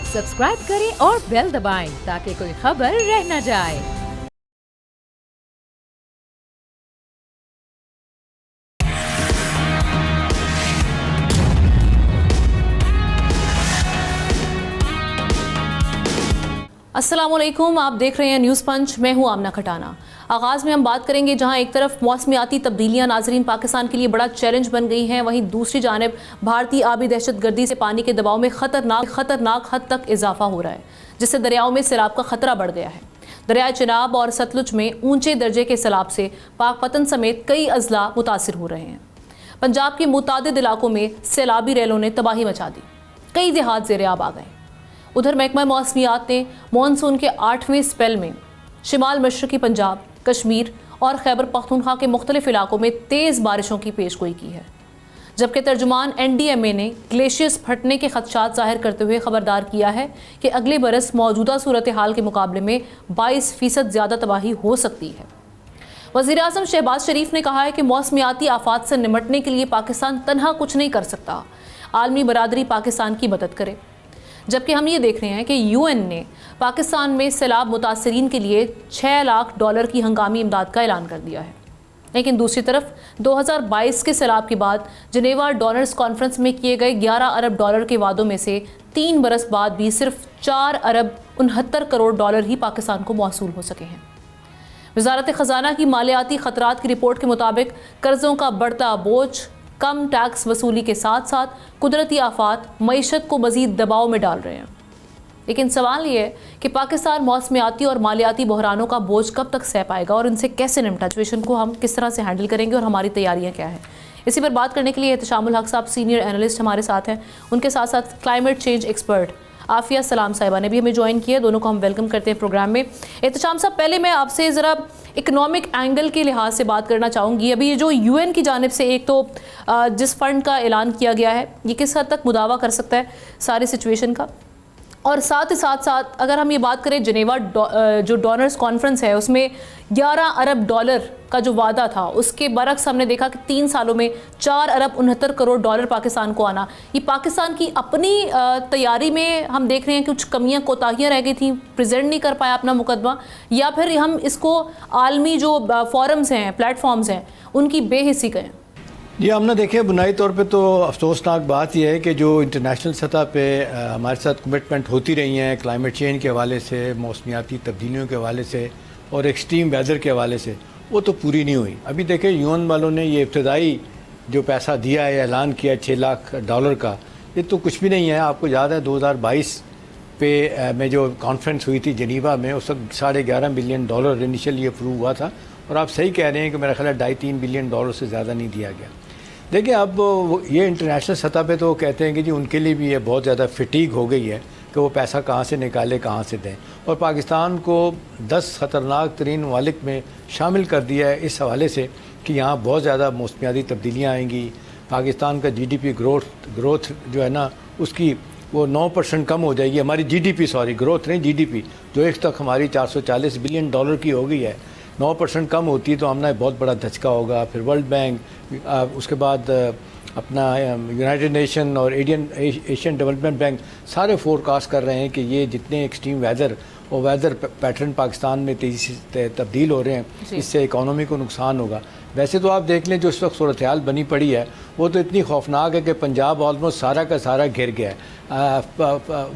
Subscribe करें और bell दबाएं ताकि कोई खबर रह न जाए। अस्सलामुअलैकुम, आप देख रहे हैं न्यूज़ पंच। मैं हूं आमना खटाना। आगाज़ में हम बात करेंगे जहां एक तरफ मौसमियाती तब्दीलियां नाजरीन पाकिस्तान के लिए बड़ा चैलेंज बन गई हैं, वहीं दूसरी जानिब भारतीय आबी दहशतगर्दी से पानी के दबाव में खतरनाक हद तक इजाफा हो रहा है, जिससे दरियाओं में सैलाब का खतरा बढ़ गया है। दरिया चिनाब और सतलुज में ऊंचे दर्जे के सैलाब से पाकपतन समेत कई अजला मुतासिर हो रहे हैं। पंजाब के मुतादिद इलाकों में सैलाबी रैलों ने तबाही मचा दी, कई देहात ज़ेर-ए-आब आ गए। उधर महकमा मौसमियात ने मानसून के 8वें स्पेल में शिमाल मशरकी पंजाब, कश्मीर और खैबर पख्तूनख्वा के मुख्तलिफ इलाकों में तेज़ बारिशों की पेशगोई की है, जबकि तर्जुमान NDMA ने ग्लेशियर्स फटने के खदशात जाहिर करते हुए खबरदार किया है कि अगले बरस मौजूदा सूरत हाल के मुकाबले में 22% ज़्यादा तबाही हो सकती है। वज़ीर आज़म शहबाज शरीफ ने कहा है कि मौसमियाती आफात से निमटने के लिए पाकिस्तान तन्हा कुछ नहीं कर सकता, आलमी बरादरी पाकिस्तान की मदद करे। जबकि हम ये देख रहे हैं कि UN ने पाकिस्तान में सैलाब मुतासरीन के लिए $6 लाख की हंगामी इमदाद का ऐलान कर दिया है। लेकिन दूसरी तरफ 2022 के सैलाब के बाद जिनेवा डोनर्स कॉन्फ्रेंस में किए गए $11 अरब के वादों में से 3 बरस बाद भी सिर्फ $4 अरब 69 करोड़ ही पाकिस्तान को मौसूल हो सके हैं। वज़ारत ख़जाना की मालियाती ख़तरात की रिपोर्ट के मुताबिक कर्ज़ों का बढ़ता बोझ, कम टैक्स वसूली के साथ साथ कुदरती आफात मईशत को मज़ीद दबाव में डाल रहे हैं। लेकिन सवाल ये है कि पाकिस्तान मौसमियाती और मालियाती बहरानों का बोझ कब तक सह पाएगा और इनसे कैसे निपटा, सिचुएशन को हम किस तरह से हैंडल करेंगे और हमारी तैयारियां क्या हैं। इसी पर बात करने के लिए एहतशामुल हक साहब सीनियर एनालिस्ट हमारे साथ हैं। उनके साथ साथ क्लाइमेट चेंज एक्सपर्ट आफिया सलाम साहिबा ने भी हमें ज्वाइन किया। दोनों को हम वेलकम करते हैं प्रोग्राम में। एहतशाम साहब, पहले मैं आपसे ज़रा इकनॉमिक एंगल के लिहाज से बात करना चाहूँगी। अभी ये जो UN की जानिब से एक तो जिस फंड का ऐलान किया गया है, ये किस हद तक मुदावा कर सकता है सारी सिचुएशन का, और साथ ही साथ अगर हम ये बात करें जिनेवा जो डोनर्स कॉन्फ्रेंस है उसमें $11 अरब का जो वादा था, उसके बरक्स हमने देखा कि 3 सालों में $4 अरब 69 करोड़ पाकिस्तान को आना, ये पाकिस्तान की अपनी तैयारी में हम देख रहे हैं कि कुछ कमियां कोताहियां रह गई थी, प्रेजेंट नहीं कर पाया अपना मुकदमा, या फिर हम इसको आलमी जो फोरम्स हैं, प्लेटफॉर्म्स हैं, उनकी बेहिस्सी कहें। जी, हमने देखे बुनियादी तौर पे तो अफसोसनाक बात यह है कि जो इंटरनेशनल सतह पे हमारे साथ कमिटमेंट होती रही हैं क्लाइमेट चेंज के हवाले से, मौसमियाती तब्दीलियों के हवाले से और एक्सट्रीम वेदर के हवाले से, वो तो पूरी नहीं हुई। अभी देखें UN वालों ने ये इब्तदाई जो पैसा दिया है, ऐलान किया $6 लाख का, ये तो कुछ भी नहीं है। आपको याद है 2022 पे में जो कॉन्फ्रेंस हुई थी जिनेवा में, उस वक्त $11.5 बिलियन इनिशियली अप्रूव हुआ था, और आप सही कह रहे हैं कि मेरा ख्याल है $2.5-3 बिलियन से ज़्यादा नहीं दिया गया। देखिए, अब ये इंटरनेशनल सतह पे तो कहते हैं कि जी उनके लिए भी ये बहुत ज़्यादा फिटीग हो गई है कि वो पैसा कहाँ से निकाले, कहाँ से दें, और पाकिस्तान को 10 ख़तरनाक तरीन ममालिक में शामिल कर दिया है इस हवाले से कि यहाँ बहुत ज़्यादा मौसमियाती तब्दीलियाँ आएंगी। पाकिस्तान का GDP ग्रोथ जो है ना, उसकी वो 9% कम हो जाएगी। हमारी ग्रोथ नहीं, GDP जो एक तक हमारी $440 बिलियन की हो गई है, 9% कम होती है तो हमने बहुत बड़ा धचका होगा। फिर वर्ल्ड बैंक, उसके बाद अपना यूनाइटेड नेशन और एशियन डेवलपमेंट बैंक सारे फोरकास्ट कर रहे हैं कि ये जितने एक्सट्रीम वेदर पैटर्न पाकिस्तान में तेज़ी से तब्दील हो रहे हैं, इससे इकॉनमी को नुकसान होगा। वैसे तो आप देख लें जो इस वक्त सूरत हाल बनी पड़ी है वो तो इतनी खौफनाक है कि पंजाब ऑलमोस्ट सारा का सारा घिर गया है।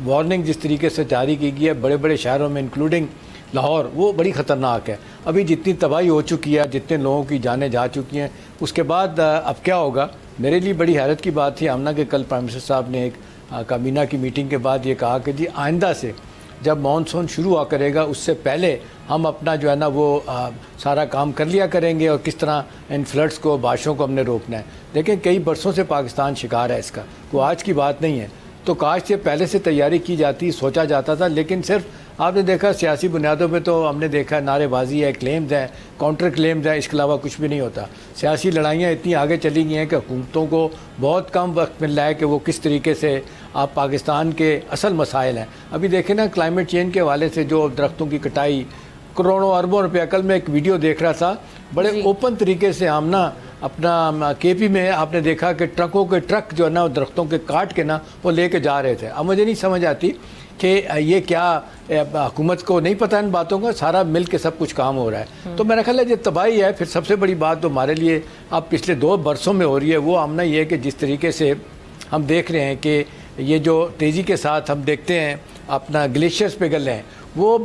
वार्निंग जिस तरीके से जारी की गई है बड़े बड़े शहरों में इंक्लूडिंग लाहौर, वो बड़ी ख़तरनाक है। अभी जितनी तबाही हो चुकी है, जितने लोगों की जानें जा चुकी हैं, उसके बाद अब क्या होगा। मेरे लिए बड़ी हैरत की बात थी आमना के कल प्राइम मिनिस्टर साहब ने एक काबीना की मीटिंग के बाद ये कहा कि जी आइंदा से जब मानसून शुरू हुआ करेगा उससे पहले हम अपना जो है ना वो सारा काम कर लिया करेंगे और किस तरह इन फ्लड्स को, बारिशों को हमने रोकना है। लेकिन कई बरसों से पाकिस्तान शिकार है इसका, कोई आज की बात नहीं है। तो काश से पहले से तैयारी की जाती, सोचा जाता था, लेकिन सिर्फ आपने देखा सियासी बुनियादों पे तो हमने देखा नारेबाजी है, क्लेम्स हैं, काउंटर क्लेम्स हैं, इसके अलावा कुछ भी नहीं होता। सियासी लड़ाइयाँ इतनी आगे चली गई हैं कि हुकूमतों को बहुत कम वक्त मिल रहा है कि वो किस तरीके से आप पाकिस्तान के असल मसाइल हैं। अभी देखें ना क्लाइमेट चेंज के हवाले से जो दरख्तों की कटाई, करोड़ों अरबों रुपया, कल मैं एक वीडियो देख रहा था, बड़े ओपन तरीके से हम ना अपना केपी में आपने देखा कि ट्रकों के ट्रक जो है ना दरख्तों के काट के ना वो लेके जा रहे थे। अब मुझे नहीं समझ आती कि ये क्या हुकूमत को नहीं पता इन बातों का, सारा मिल के सब कुछ काम हो रहा है। तो मेरा ख्याल है ये तबाही है। फिर सबसे बड़ी बात तो हमारे लिए अब पिछले 2 बरसों में हो रही है वो आमना ये है कि जिस तरीके से हम देख रहे हैं कि ये जो तेज़ी के साथ हम देखते हैं अपना ग्लेशियर्स पिघल रहे हैं, वो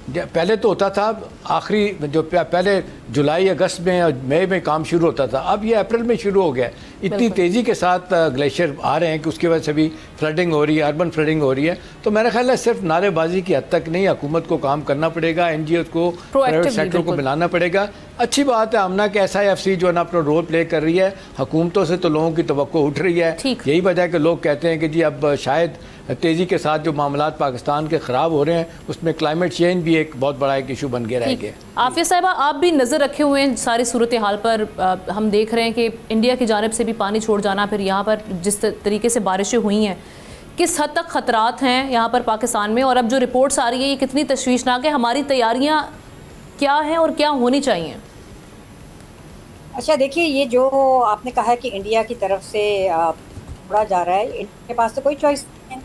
पहले तो होता था आखिरी जो पहले जुलाई अगस्त में और मई में काम शुरू होता था, अब ये अप्रैल में शुरू हो गया। इतनी तेज़ी के साथ ग्लेशियर आ रहे हैं कि उसकी वजह से भी फ्लडिंग हो रही है, अर्बन फ्लडिंग हो रही है। तो मेरा ख्याल है सिर्फ नारेबाजी की हद तक नहीं, हुकूमत को काम करना पड़ेगा, NGO को, प्राइवेट सेक्टर को मिलाना पड़ेगा। अच्छी बात है आमना के SIFC जो है ना अपना रोल प्ले कर रही है, हुकूमतों से तो लोगों की तवक्को उठ रही है। यही वजह है कि लोग कहते हैं कि जी अब शायद तेज़ी के साथ जो मामलात पाकिस्तान के ख़राब हो रहे हैं उसमें क्लाइमेट चेंज भी एक बहुत बड़ा एक इशू बन के रहेगा। आफिया साहिबा, आप भी नज़र रखे हुए हैं सारी सूरत हाल पर। हम देख रहे हैं कि इंडिया की जानिब से भी पानी छोड़ जाना, फिर यहाँ पर जिस तरीके से बारिशें हुई हैं, किस हद तक ख़तरात हैं यहाँ पर पाकिस्तान में, और अब जो रिपोर्ट्स आ रही है ये कितनी तशवीशनाक है, हमारी तैयारियाँ क्या हैं और क्या होनी चाहिए? अच्छा देखिए, ये जो आपने कहा है कि इंडिया की तरफ से छोड़ा जा रहा है, इंडिया के पास तो कोई चॉइस नहीं है।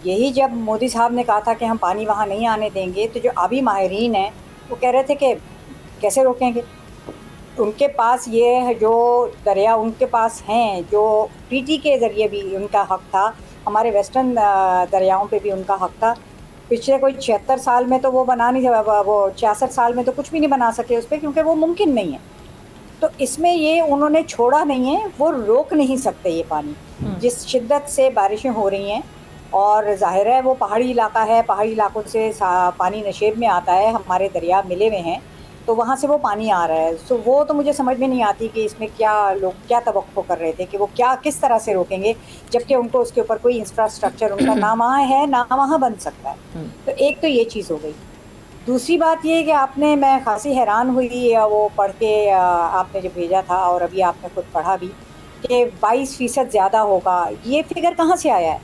यही जब मोदी साहब ने कहा था कि हम पानी वहाँ नहीं आने देंगे, तो जो अभी माहिरीन हैं वो कह रहे थे कि कैसे रोकेंगे। उनके पास ये है जो दरिया उनके पास हैं, जो ट्रीटी के ज़रिए भी उनका हक़ था, हमारे वेस्टर्न दरियाओं पे भी उनका हक़ था। पिछले कोई 76 साल में तो वो बना नहीं, वो 66 साल में तो कुछ भी नहीं बना सके उस पर, क्योंकि वो मुमकिन नहीं है। तो इसमें ये उन्होंने छोड़ा नहीं है, वो रोक नहीं सकते ये पानी। जिस शिद्दत से बारिशें हो रही हैं, और ज़ाहिर है वो पहाड़ी इलाका है, पहाड़ी इलाकों से पानी नशेब में आता है, हमारे दरिया मिले हुए हैं, तो वहाँ से वो पानी आ रहा है। सो वो तो मुझे समझ में नहीं आती कि इसमें क्या लोग क्या तवक्को कर रहे थे कि वो क्या किस तरह से रोकेंगे, जबकि उनको उसके ऊपर कोई इंफ्रास्ट्रक्चर उनका ना वहाँ है ना वहाँ बन सकता है। तो एक तो ये चीज़ हो गई। दूसरी बात ये कि मैं खासी हैरान हुई वो पढ़ के, आपने जो भेजा था और अभी आपने खुद पढ़ा भी कि 22% ज़्यादा होगा। ये फिगर कहाँ से आया है?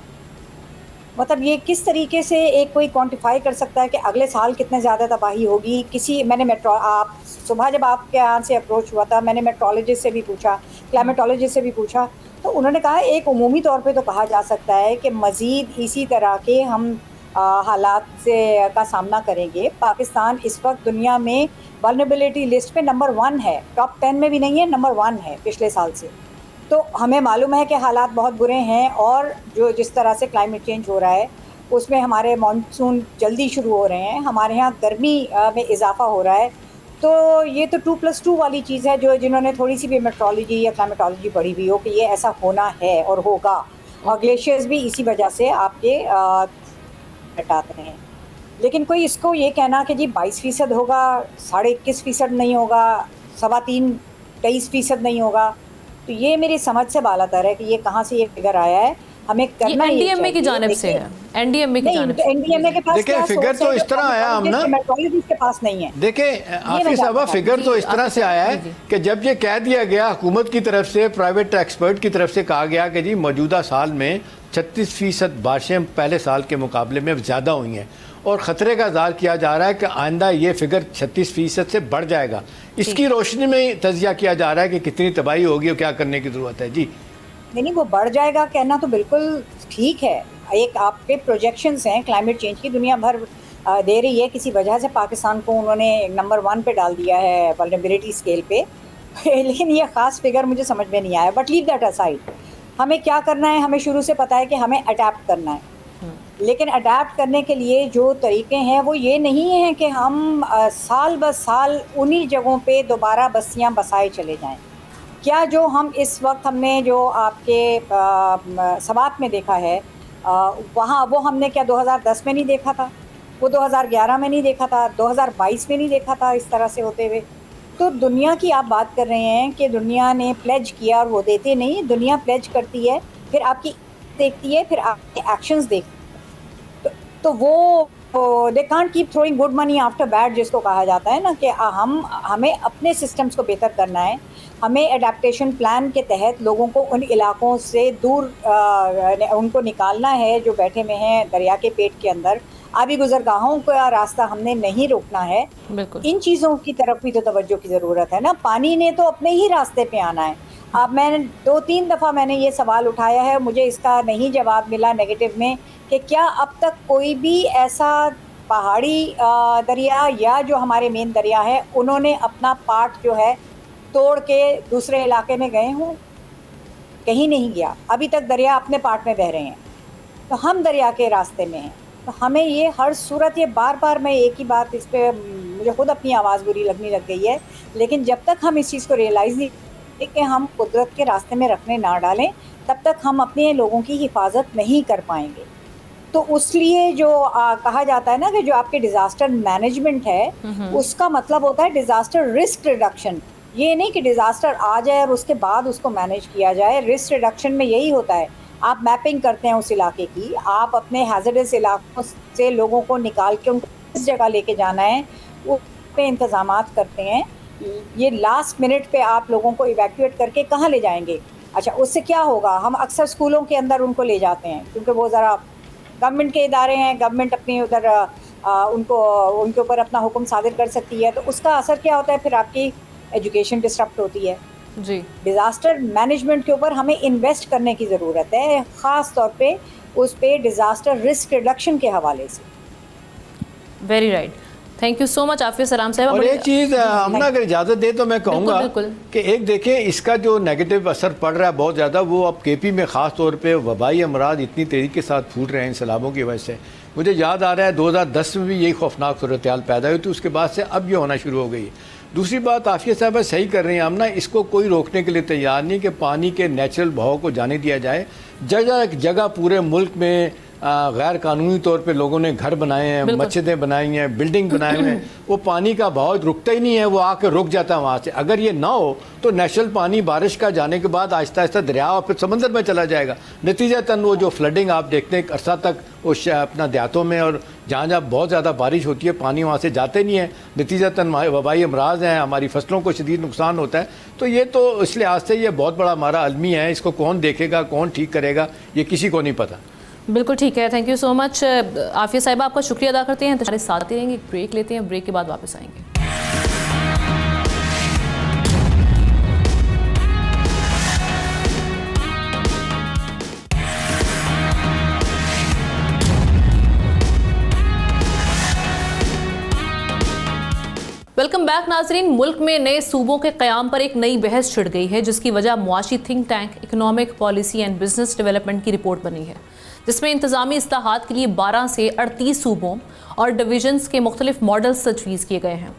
मतलब ये किस तरीके से एक कोई क्वांटिफाई कर सकता है कि अगले साल कितने ज़्यादा तबाही होगी? मैंने आप सुबह जब आपके यहाँ से अप्रोच हुआ था, मैंने मेट्रोलॉजिस्ट से भी पूछा, क्लाइमेटोलॉजिस्ट से भी पूछा, तो उन्होंने कहा एक उमूमी तौर पे तो कहा जा सकता है कि मज़ीद इसी तरह के हम हालात से का सामना करेंगे। पाकिस्तान इस वक्त दुनिया में वल्नरेबिलिटी लिस्ट पे नंबर 1 है, टॉप 10 में भी नहीं है, नंबर 1 है पिछले साल से। तो हमें मालूम है कि हालात बहुत बुरे हैं, और जो जिस तरह से क्लाइमेट चेंज हो रहा है उसमें हमारे मानसून जल्दी शुरू हो रहे हैं, हमारे यहाँ गर्मी में इजाफा हो रहा है। तो ये तो 2+2 वाली चीज़ है, जो जिन्होंने थोड़ी सी भी मेट्रोलॉजी या क्लाइमेटोलॉजी पढ़ी हुई हो कि ये ऐसा होना है और होगा। और ग्लेशियर्स भी इसी वजह से आपके हटाते हैं। लेकिन कोई इसको ये कहना कि जी 22% होगा, 21.5% नहीं होगा, 23.5% नहीं होगा, तो ये मेरी समझ से बालातर है कि ये कहाँ से ये फिगर आया है। हमें करना ये NDMA की जानिब से है, NDMA की जानिब से। NDMA के पास देखिए फिगर तो इस तरह आया हम ना, मेट्रोलॉजिस्ट के पास नहीं है। देखिए आफिया साहबा, फिगर तो इस तरह से आया है कि जब ये कह दिया गया हुकूमत की तरफ से, प्राइवेट एक्सपर्ट की तरफ से कहा गया कि जी मौजूदा साल में 36% बारिशें पहले साल के मुकाबले में ज़्यादा हुई हैं, और ख़तरे का इज़हार किया जा रहा है कि आइंदा ये फिगर 36% से बढ़ जाएगा। इसकी रोशनी में तजिया किया जा रहा है कि कितनी तबाही होगी और क्या करने की ज़रूरत है। जी नहीं, वो बढ़ जाएगा कहना तो बिल्कुल ठीक है। एक आपके प्रोजेक्शंस हैं क्लाइमेट चेंज की, दुनिया भर दे रही है, किसी वजह से पाकिस्तान को उन्होंने नंबर 1 पे डाल दिया है वल्नरेबिलिटी स्केल पे। लेकिन ये ख़ास फिगर मुझे समझ में नहीं आया। बट लीव दैट असाइड, हमें क्या करना है, हमें शुरू से पता है कि हमें अडेप्ट करना है। लेकिन अडेप्ट करने के लिए जो तरीके हैं वो ये नहीं हैं कि हम साल ब साल उन्हीं जगहों पे दोबारा बस्तियां बसाए चले जाएं। क्या जो हम इस वक्त हमने जो आपके सवात में देखा है, वहाँ वो हमने क्या 2010 में नहीं देखा था, वो 2011 में नहीं देखा था, 2022 में नहीं देखा था इस तरह से होते हुए। तो दुनिया की आप बात कर रहे हैं कि दुनिया ने प्लेज किया और वो देते नहीं। दुनिया प्लेज करती है, फिर आपकी देखती है, फिर आपके एक्शंस देखती है। तो वो they can't keep throwing good money after bad, जिसको कहा जाता है ना, कि हमें अपने सिस्टम्स को बेहतर करना है। हमें एडेप्टेशन प्लान के तहत लोगों को उन इलाकों से दूर उनको निकालना है जो बैठे हुए हैं दरिया के पेट के अंदर, आबी गुजरगाहों का रास्ता हमने नहीं रोकना है। बिल्कुल। इन चीज़ों की तरफ भी तो तवज्जो की ज़रूरत है ना। पानी ने तो अपने ही रास्ते पे आना है। अब मैंने 2-3 दफ़ा मैंने ये सवाल उठाया है, मुझे इसका नहीं जवाब मिला नेगेटिव में कि क्या अब तक कोई भी ऐसा पहाड़ी दरिया या जो हमारे मेन दरिया है उन्होंने अपना पार्ट जो है तोड़ के दूसरे इलाके में गए हों? कहीं नहीं गया। अभी तक दरिया अपने पार्ट में बह रहे हैं, तो हम दरिया के रास्ते में हैं। तो हमें ये हर सूरत, ये बार बार मैं एक ही बात इस पे मुझे खुद अपनी आवाज़ बुरी लगने लग गई है, लेकिन जब तक हम इस चीज़ को रियलाइज़ नहीं करेंगे कि हम कुदरत के रास्ते में रखने ना डालें, तब तक हम अपने लोगों की हिफाजत नहीं कर पाएंगे। तो उसलिए जो कहा जाता है ना कि जो आपके डिज़ास्टर मैनेजमेंट है उसका मतलब होता है डिज़ास्टर रिस्क रिडक्शन। ये नहीं कि डिज़ास्टर आ जाए और उसके बाद उसको मैनेज किया जाए। रिस्क रिडक्शन में यही होता है, आप मैपिंग करते हैं उस इलाके की, आप अपने हैज़र्डस इलाकों से लोगों को निकाल के उनको किस जगह लेके जाना है वो पे इंतज़ामात करते हैं। ये लास्ट मिनट पे आप लोगों को इवैक्यूएट करके कहाँ ले जाएंगे? अच्छा, उससे क्या होगा? हम अक्सर स्कूलों के अंदर उनको ले जाते हैं क्योंकि वो ज़रा गवर्नमेंट के इदारे हैं, गवर्नमेंट अपनी उधर उनको उनके ऊपर अपना हुक्म सादिर कर सकती है। तो उसका असर क्या होता है? फिर आपकी एजुकेशन डिस्टर्ब होती है। जी। डिज़ास्टर मैनेजमेंट के ऊपर हमें इन्वेस्ट करने की ज़रूरत है, ख़ास तौर पे उस पे डिज़ास्टर रिस्क रिडक्शन के हवाले से। Very right, thank you so much Afia Salam साहब। और एक चीज़ हम ना अगर इजाज़त दे तो मैं कहूँगा बिल्कुल। कि एक देखें इसका जो नेगेटिव असर पड़ रहा है बहुत ज़्यादा, वो अब केपी में ख़ास तौर पे वबाई अमराज इतनी तेज़ी के साथ फूट रहे हैं इन सैलाबों की वजह से। मुझे याद आ रहा है 2010 में भी यही खौफनाक सूरत हाल पैदा हुई थी, उसके बाद से अब ये होना शुरू हो गई है। दूसरी बात आफिया साहब सही कर रही हैं, हम ना इसको कोई रोकने के लिए तैयार नहीं कि पानी के नेचुरल बहाव को जाने दिया जाए। जगह जगह पूरे मुल्क में गैर कानूनी तौर पे लोगों ने घर बनाए हैं, मस्जिदें बनाई हैं, बिल्डिंग बनाए हुए हैं, वो पानी का बहाव रुकता ही नहीं है, वो आके रुक जाता है वहाँ से। अगर ये ना हो तो नेचुरल पानी बारिश का जाने के बाद आहिस्ता आहिस्ता दरिया और फिर समंदर में चला जाएगा। नतीजतन वो जो फ्लडिंग आप देखते हैं अरसा तक वो अपना देहातों में और जहाँ जहाँ बहुत ज़्यादा बारिश होती है पानी वहाँ से जाते नहीं है, नतीजतन वबाई अमराज हैं, हमारी फसलों को शदीद नुकसान होता है। तो ये तो इस लिहाज से ये बहुत बड़ा हमारा अलमी है, इसको कौन देखेगा, कौन ठीक करेगा, ये किसी को नहीं पता। बिल्कुल ठीक है, thank you so much Afia साहिबा, आपका शुक्रिया अदा करते हैं। तो हमारे साथ ही रहेंगे, एक ब्रेक लेते हैं, ब्रेक के बाद वापस आएंगे। वेलकम बैक नाजरीन। मुल्क में नए सूबों के क़याम पर एक नई बहस छिड़ गई है, जिसकी वजह मुआशी think tank economic policy and business development की रिपोर्ट बनी है, जिसमें इंतजामी इस्लाहात के लिए 12 से 38 सूबों और डिवीजन्स के मुख्तलिफ मॉडल्स तजवीज़ किए गए हैं।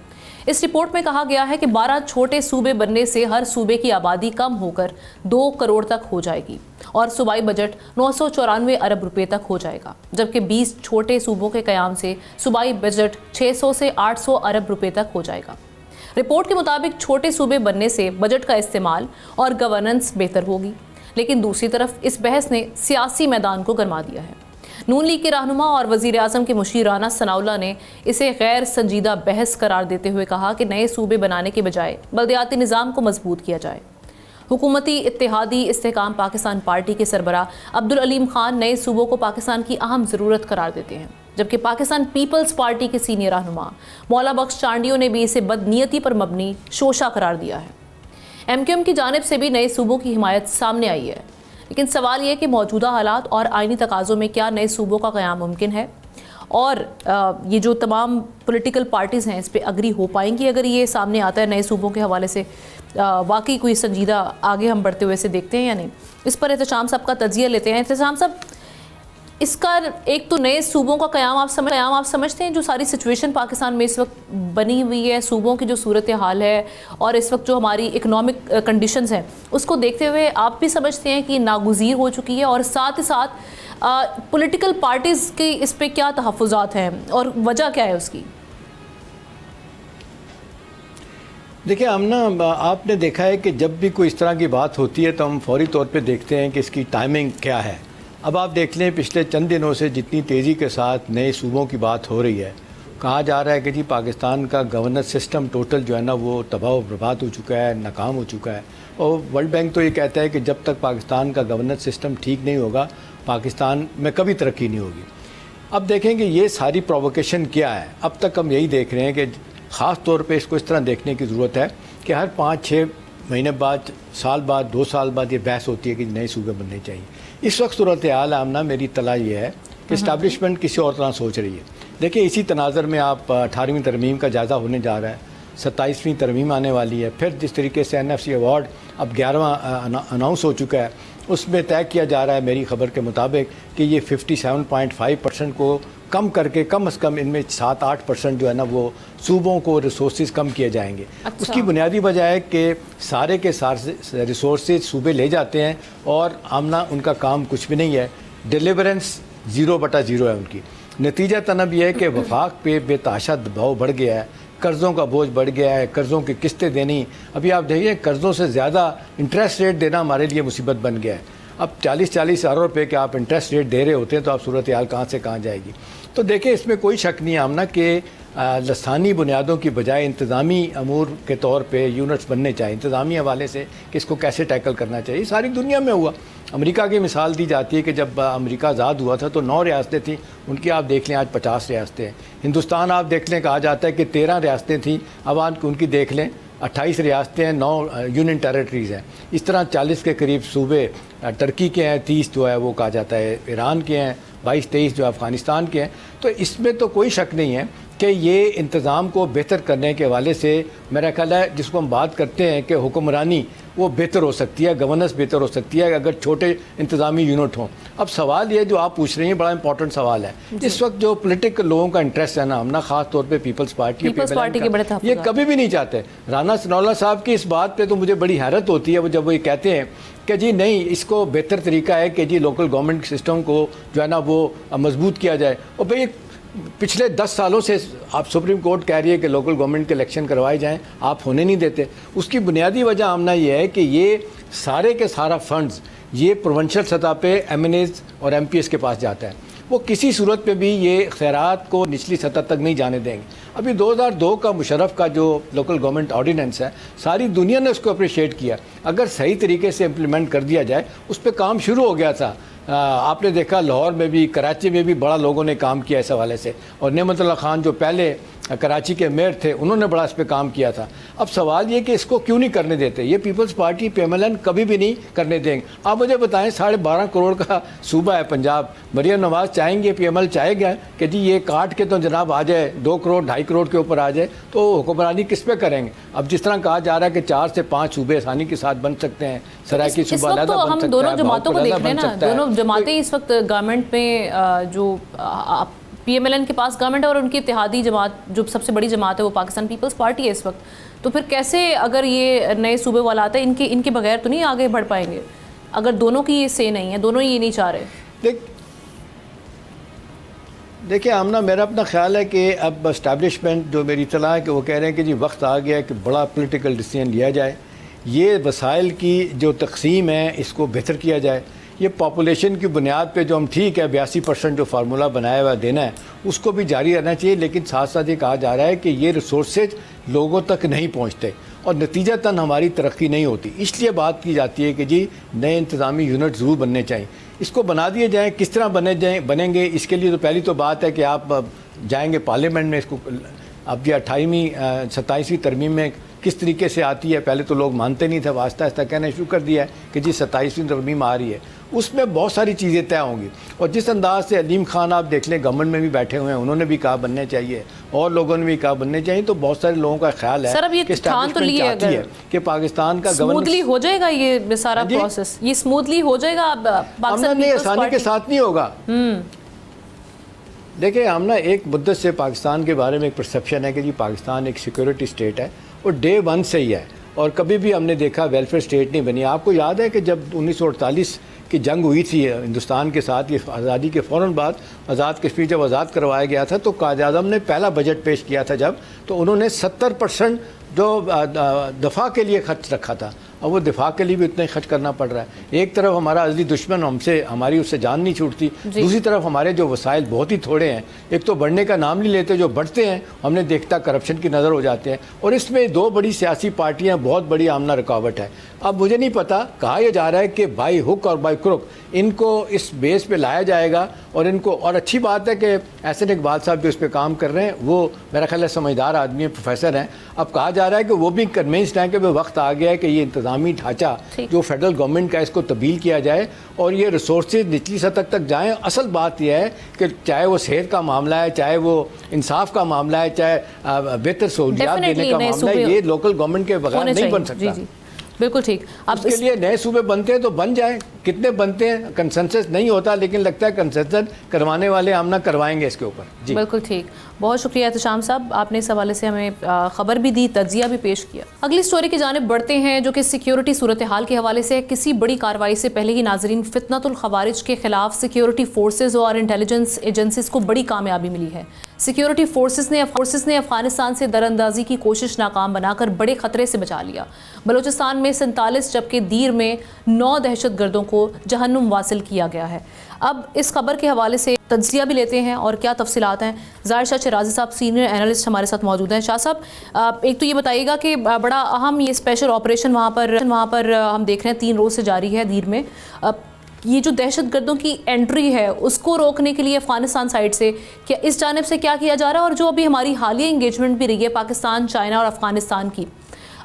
इस रिपोर्ट में कहा गया है कि 12 छोटे सूबे बनने से हर सूबे की आबादी कम होकर 2 करोड़ तक हो जाएगी और सूबाई बजट 994 अरब रुपए तक हो जाएगा, जबकि 20 छोटे सूबों के क़याम से सूबाई बजट 600 से 800 अरब रुपए तक हो जाएगा। रिपोर्ट के मुताबिक छोटे सूबे बनने से बजट का इस्तेमाल और गवर्नेंस बेहतर होगी, लेकिन दूसरी तरफ इस बहस ने सियासी मैदान को गरमा दिया है। नून लीग के रहनुमा और वज़ीर आज़म के मुशीर राना सनाउल्लाह ने इसे गैर संजीदा बहस करार देते हुए कहा कि नए सूबे बनाने के बजाय बल्दियाती निज़ाम को मजबूत किया जाए। हुकूमती इत्तेहादी इस्तेहकाम पाकिस्तान पार्टी के सरबराह अब्दुल अलीम खान नए सूबों को पाकिस्तान की अहम ज़रूरत करार देते हैं, जबकि पाकिस्तान पीपल्स पार्टी के सीनियर रहनुमा मौला बख्श चांडियों ने भी इसे बदनीयती पर मबनी शोशा करार दिया है। MQM की जानिब से भी नए सूबों की हिमायत सामने आई है, लेकिन सवाल यह कि मौजूदा हालात और आइनी तकाज़ों में क्या नए सूबों का क़याम मुमकिन है, और ये जो तमाम पॉलिटिकल पार्टीज़ हैं इस पर अग्री हो पाएंगी अगर ये सामने आता है नए सूबों के हवाले से वाकई कोई संजीदा आगे हम बढ़ते हुए से देखते हैं या नहीं। इस पर एहतशाम साहब का तजिया लेते हैं। एहतशाम साहब, इसका एक तो नए सूबों का क़याम आप समझते हैं, जो सारी सिचुएशन पाकिस्तान में इस वक्त बनी हुई है, सूबों की जो सूरत हाल है और इस वक्त जो हमारी इकनॉमिक कंडीशंस हैं, उसको देखते हुए आप भी समझते हैं कि नागुज़ीर हो चुकी है, और साथ ही साथ पॉलिटिकल पार्टीज़ की इस पर क्या तहफ़्फ़ुज़ात हैं और वजह क्या है उसकी? देखिए, हम ना आपने देखा है कि जब भी कोई इस तरह की बात होती है तो हम फौरी तौर पे देखते हैं कि इसकी टाइमिंग क्या है। अब आप देख लें पिछले चंद दिनों से जितनी तेज़ी के साथ नए सूबों की बात हो रही है, कहा जा रहा है कि जी पाकिस्तान का गवर्नेंस सिस्टम टोटल जो है ना वो तबाह व बर्बाद हो चुका है, नाकाम हो चुका है। और वर्ल्ड बैंक तो ये कहता है कि जब तक पाकिस्तान का गवर्नेंस सिस्टम ठीक नहीं होगा पाकिस्तान में कभी तरक्की नहीं होगी। अब देखेंगे ये सारी प्रोवोकेशन क्या है। अब तक हम यही देख रहे हैं कि ख़ास तौर पे इसको इस तरह देखने की ज़रूरत है कि हर 5-6 महीने बाद, साल बाद, 2 साल बाद ये बहस होती है कि नए सूबे बनने चाहिए। इस वक्त सूरत हाल आमना मेरी तला ये है कि इस्टेब्लिशमेंट किसी और तरह सोच रही है। देखिए इसी तनाज़र में आप 18वीं तरमीम का जायज़ा होने जा रहा है, 27वीं तरमीम आने वाली है, फिर जिस तरीके से NFC अवार्ड अब 11वां अनाउंस हो चुका है, उसमें तय किया जा रहा है मेरी ख़बर के मुताबिक कि ये 57.5% को कम करके कम से कम इनमें 7-8% जो है ना वो सूबों को रिसोर्सेज कम किए जाएंगे। अच्छा। उसकी बुनियादी वजह है कि सारे के सारे रिसोर्सेज सूबे ले जाते हैं और आमना उनका काम कुछ भी नहीं है, डिलीवरेंस 0/0 है उनकी। नतीजा तनब यह है कि वफाक पे बेतहाशा दबाव बढ़ गया है, कर्ज़ों का बोझ बढ़ गया है, कर्ज़ों की किस्तें देनी, अभी आप देखिए कर्ज़ों से ज़्यादा इंटरेस्ट रेट देना हमारे लिए मुसीबत बन गया है। अब 40-40 हज़ार रुपये के आप इंटरेस्ट रेट दे रहे होते हैं तो आप सूरत हाल कहाँ से कहाँ जाएगी। तो देखिए इसमें कोई शक नहीं है आमना कि लसानी बुनियादों की बजाय इंतज़ामी अमूर के तौर पे यूनिट्स बनने चाहिए, इंतज़ामी हवाले से कि इसको कैसे टैकल करना चाहिए। सारी दुनिया में हुआ। अमेरिका की मिसाल दी जाती है कि जब अमेरिका आज़ाद हुआ था तो 9 रियासतें थीं, उनकी आप देख लें आज 50 रियासतें हैं। हिंदुस्तान आप देख लें, कहा जाता है कि 13 रियासतें थीं, अब आज उनकी देख लें 28 रियासतें हैं, 9 यूनियन टेरेटरीज़ हैं। इस तरह 40 के करीब सूबे टर्की के हैं, 30 जो है वो कहा जाता है ईरान के हैं, 22-23 जो अफ़गानिस्तान के हैं। तो इसमें तो कोई शक नहीं है कि ये इंतज़ाम को बेहतर करने के हवाले से मेरा ख्याल है जिसको हम बात करते हैं कि हुक्मरानी वो बेहतर हो सकती है, गवर्नेंस बेहतर हो सकती है अगर छोटे इंतज़ामी यूनिट हों। अब सवाल ये जो आप पूछ रही हैं बड़ा इंपॉर्टेंट सवाल है। इस वक्त जो पॉलिटिकल लोगों का इंटरेस्ट है ना हमना, खास तौर पे पीपल्स पार्टी के बड़े तहफ़्फ़ुज़ात, ये कभी भी नहीं चाहते। राना सनाउल्लाह साहब की इस बात पे तो मुझे बड़ी हैरत होती है वो जब वो ये कहते हैं कि जी नहीं, इसको बेहतर तरीका है कि जी लोकल गवर्नमेंट सिस्टम को जो है ना वो मजबूत किया जाए। और भाई पिछले 10 सालों से आप सुप्रीम कोर्ट कह रही है कि लोकल गवर्नमेंट के इलेक्शन करवाए जाएं, आप होने नहीं देते। उसकी बुनियादी वजह आमना ये है कि ये सारे के सारा फंड्स ये प्रोविंशियल सतह पे MNAs और MPs के पास जाता है। वो किसी सूरत पे भी ये खैरात को निचली सतह तक नहीं जाने देंगे। अभी 2002 का मुशर्रफ का जो लोकल गवर्नमेंट ऑर्डिनेंस है, सारी दुनिया ने उसको अप्रिशिएट किया। अगर सही तरीके से इम्प्लीमेंट कर दिया जाए, उस पर काम शुरू हो गया था। आपने देखा लाहौर में भी, कराची में भी बड़ा लोगों ने काम किया इस हवाले से, और नेमतुल्लाह खान जो पहले कराची के मेयर थे उन्होंने बड़ा इस पर काम किया था। अब सवाल ये कि इसको क्यों नहीं करने देते। ये पीपल्स पार्टी PMLN कभी भी नहीं करने देंगे। आप मुझे बताएं, 12.5 करोड़ का सूबा है पंजाब, मरियम नवाज चाहेंगे, PML चाहेगा कि जी ये काट के तो जनाब आ जाए 2 करोड़ 2.5 करोड़ के ऊपर आ जाए, तो हुक्मरानी किस पे करेंगे। अब जिस तरह कहा जा रहा है कि 4 से 5 सूबे आसानी के साथ बन सकते हैं, सरायकी सूबा अलग बन सकता है, दोनों जमातों को देख रहे हैं ना, दोनों जमातें इस वक्त गवर्नमेंट में जो PMLN के पास गवर्नमेंट और उनकी इत्तेहादी जमात जो सबसे बड़ी जमात है वो पाकिस्तान पीपल्स पार्टी है इस वक्त। तो फिर कैसे अगर ये नए सूबे वाला आता है, इनके बगैर तो नहीं आगे बढ़ पाएंगे अगर दोनों की ये से नहीं है, दोनों ये नहीं चाह रहे। देखिए आमना, मेरा अपना ख्याल है कि अब एस्टैब्लिशमेंट जो मेरी इत्तला है कि वो कह रहे हैं कि जी वक्त आ गया है कि बड़ा पॉलिटिकल डिसीजन लिया जाए, ये वसाइल की जो तकसीम है इसको बेहतर किया जाए। ये पॉपुलेशन की बुनियाद पे जो हम ठीक है 82% जो फार्मूला बनाया हुआ देना है उसको भी जारी रहना चाहिए, लेकिन साथ साथ ये कहा जा रहा है कि ये रिसोर्सेज लोगों तक नहीं पहुंचते और नतीजतन हमारी तरक्की नहीं होती। इसलिए बात की जाती है कि जी नए इंतज़ामी यूनिट ज़रूर बनने चाहिए, इसको बना दिए जाएँ। किस तरह बनेंगे इसके लिए तो पहली तो बात है कि आप जाएंगे पार्लियामेंट में, इसको अब ये 28वीं 27वीं तरमीम में किस तरीके से आती है, पहले तो लोग मानते नहीं थे, आहिस्ता आहिस्ता कहना शुरू कर दिया है कि जी 27वीं तरमीम आ रही है, उसमें बहुत सारी चीज़ें तय होंगी। और जिस अंदाज से अलीम खान आप देख लें गवर्नमेंट में भी बैठे हुए हैं, उन्होंने भी कहा बनने चाहिए और लोगों ने भी कहा बनने चाहिए, तो बहुत सारे लोगों का ख्याल है कि एस्टैब्लिशमेंट चाहती है कि पाकिस्तान का स्मूथली हो जाएगा ये सारा प्रोसेस, ये स्मूथली हो जाएगा। नहीं, आसानी के साथ नहीं होगा। देखिए आमना, एक मुद्दत से पाकिस्तान के बारे में एक परसेप्शन है कि जी पाकिस्तान एक सिक्योरिटी स्टेट है और डे 1 से ही है, और कभी भी हमने देखा वेलफेयर स्टेट नहीं बनी। आपको याद है कि जब 1948 की जंग हुई थी हिंदुस्तान के साथ, ये आज़ादी के फ़ौरन बाद आज़ाद कश्मीर जब आज़ाद करवाया गया था तो कायद-ए-आज़म ने पहला बजट पेश किया था जब, तो उन्होंने 70% जो दफ़ा के लिए खर्च रखा था। और वो दिफा के लिए भी उतना ही खर्च करना पड़ रहा है। एक तरफ हमारा अज़ली दुश्मन हमसे हमारी उससे जान नहीं छूटती, दूसरी तरफ हमारे जो वसाइल बहुत ही थोड़े हैं। एक तो बढ़ने का नाम नहीं लेते, जो बढ़ते हैं हमने देखता करप्शन की नज़र हो जाते हैं। और इसमें दो बड़ी सियासी पार्टियाँ बहुत बड़ी आमना रुकावट है। अब मुझे नहीं पता, कहा यह जा रहा है कि बाई हुक और बाई क्रुक इनको इस बेस पे लाया जाएगा और इनको, और अच्छी बात है कि एहसन इकबाल साहब भी उस पर काम कर रहे हैं, वो मेरा ख्याल है समझदार आदमी है, प्रोफेसर हैं। अब कहा जा रहा है कि वो भी कन्विंस्ड हैं कि वक्त आ गया है कि ये इंतज़ामी ढांचा जो फेडरल गवर्नमेंट का इसको तब्दील किया जाए और ये रिसोर्सेज निचली सतह तक जाएँ। असल बात यह है कि चाहे वो सेहत का मामला है, चाहे वो इंसाफ का मामला है, चाहे बेहतर सहूलियात देने का मामला है, ये लोकल गवर्नमेंट के बगैर नहीं बन सकता। बिल्कुल ठीक। अब इसके लिए नए सूबे बनते हैं तो बन जाए, कितने बनते हैं कंसेंसस नहीं होता, लेकिन लगता है कंसेंसस करवाने वाले आमना करवाएंगे इसके ऊपर। जी बिल्कुल ठीक, बहुत शुक्रिया एहतशाम साहब, आपने इस हवाले से हमें खबर भी दी, तज्जिया भी पेश किया। अगली स्टोरी की जानिब बढ़ते हैं जो कि सिक्योरिटी सूरत हाल के हवाले से। किसी बड़ी कार्रवाई से पहले ही नाजरीन फितनतुल खवारिज के खिलाफ सिक्योरिटी फोर्सेज और इंटेलिजेंस एजेंसीज को बड़ी कामयाबी मिली है। सिक्योरिटी फोर्सेज ने अफगानिस्तान से दरअंदाजी की कोशिश नाकाम बनाकर बड़े खतरे से बचा लिया। बलूचिस्तान में 47 जबकि दीर में 9 दहशतगर्दों को जहन्नुम वासिल किया गया है। अब इस खबर के हवाले से तज्जिया भी लेते हैं और क्या तफसीलात हैं। ज़ाहिर शाह शराजी साहब सीनियर एनालिस्ट हमारे साथ मौजूद हैं। शाह साहब, एक तो ये बताइएगा कि बड़ा अहम ये स्पेशल ऑपरेशन वहाँ पर हम देख रहे हैं 3 रोज़ से जारी है दीर में। ये जो दहशतगर्दों की एंट्री है उसको रोकने के लिए अफगानिस्तान साइड से क्या इस जानिब से क्या किया जा रहा है, और जो अभी हमारी हालिया इंगेजमेंट भी रही है पाकिस्तान, चाइना और अफगानिस्तान की,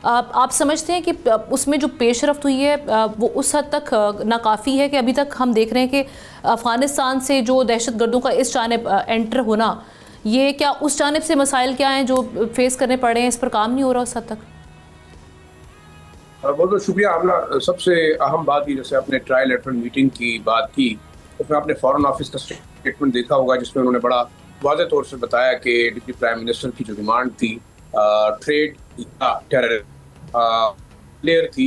आप समझते हैं कि उसमें जो पेशरफ्त हुई है वो उस हद तक नाकाफ़ी है कि अभी तक हम देख रहे हैं कि अफ़गानिस्तान से जो दहशतगर्दों का इस जानिब एंटर होना, ये क्या उस जानिब से मसाइल क्या हैं जो फेस करने पड़ रहे हैं, इस पर काम नहीं हो रहा उस हद तक? बहुत बहुत शुक्रिया आमना। सबसे अहम बात ये, जैसे आपने ट्रायलैटरल मीटिंग की बात की, उसमें आपने फॉरेन ऑफिस का स्टेटमेंट देखा होगा जिसमें उन्होंने बड़ा वाज़ेह तौर से बताया कि डिप्टी प्राइम मिनिस्टर की जो डिमांड थी ट्रेड टेरर प्लेयर थी